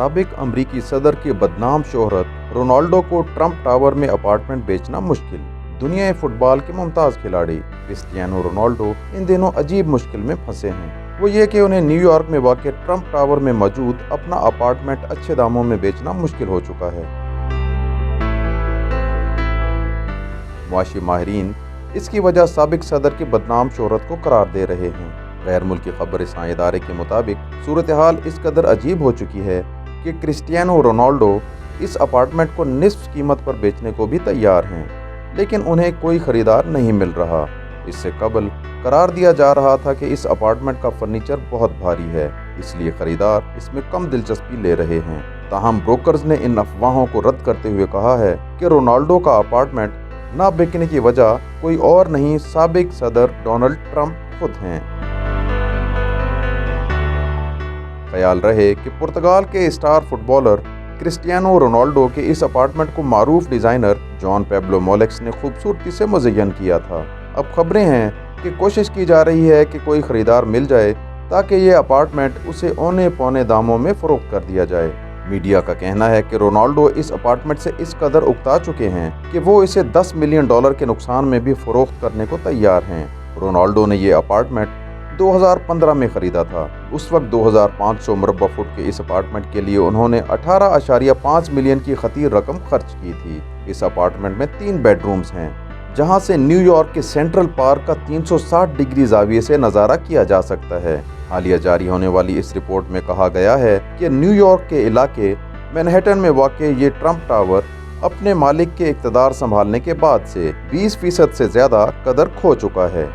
سابق امریکی صدر کی بدنام شہرت، رونالڈو کو ٹرمپ ٹاور میں اپارٹمنٹ بیچنا مشکل۔ دنیا فٹ بال کے ممتاز کھلاڑی کرسٹیانو رونالڈو ان دنوں عجیب مشکل میں پھنسے ہیں۔ وہ یہ کہ انہیں نیو یارک میں واقع ٹرمپ ٹاور میں موجود اپنا اپارٹمنٹ اچھے داموں میں بیچنا مشکل ہو چکا ہے۔ معاشی ماہرین اس کی وجہ سابق صدر کی بدنام شہرت کو قرار دے رہے ہیں۔ غیر ملکی خبر رساں ادارے کے مطابق صورتحال اس قدر عجیب ہو چکی ہے کہ کرسٹیانو رونالڈو اس اپارٹمنٹ کو نصف قیمت پر بیچنے کو بھی تیار ہیں، لیکن انہیں کوئی خریدار نہیں مل رہا۔ اس سے قبل قرار دیا جا رہا تھا کہ اس اپارٹمنٹ کا فرنیچر بہت بھاری ہے، اس لیے خریدار اس میں کم دلچسپی لے رہے ہیں۔ تاہم بروکرز نے ان افواہوں کو رد کرتے ہوئے کہا ہے کہ رونالڈو کا اپارٹمنٹ نہ بکنے کی وجہ کوئی اور نہیں، سابق صدر ڈونلڈ ٹرمپ خود ہیں۔ خیال رہے کہ پرتگال کے star footballer Cristiano Ronaldo کے اس اپارٹمنٹ کو معروف ڈیزائنر جان پیبلو مولیکس نے خوبصورتی سے مزین کیا تھا۔ اب خبریں ہیں کہ کوشش کی جا رہی ہے کہ کوئی خریدار مل جائے تاکہ یہ اپارٹمنٹ اسے اونے پونے داموں میں فروخت کر دیا جائے۔ میڈیا کا کہنا ہے کہ رونالڈو اس اپارٹمنٹ سے اس قدر اکتا چکے ہیں کہ وہ اسے $10 ملین کے نقصان میں بھی فروخت کرنے کو تیار ہیں۔ رونالڈو نے یہ اپارٹمنٹ 2015 میں خریدا تھا۔ اس وقت 2500 مربع فٹ کے اس اپارٹمنٹ کے لیے انہوں نے 18.5 ملین کی خطیر رقم خرچ کی تھی۔ اس اپارٹمنٹ میں 3 بیڈ رومز ہیں، جہاں سے نیو یارک کے سینٹرل پارک کا 360 ڈگری زاویے سے نظارہ کیا جا سکتا ہے۔ حالیہ جاری ہونے والی اس رپورٹ میں کہا گیا ہے کہ نیو یارک کے علاقے مینہٹن میں واقع یہ ٹرمپ ٹاور اپنے مالک کے اقتدار سنبھالنے کے بعد سے 20% سے زیادہ قدر کھو چکا ہے۔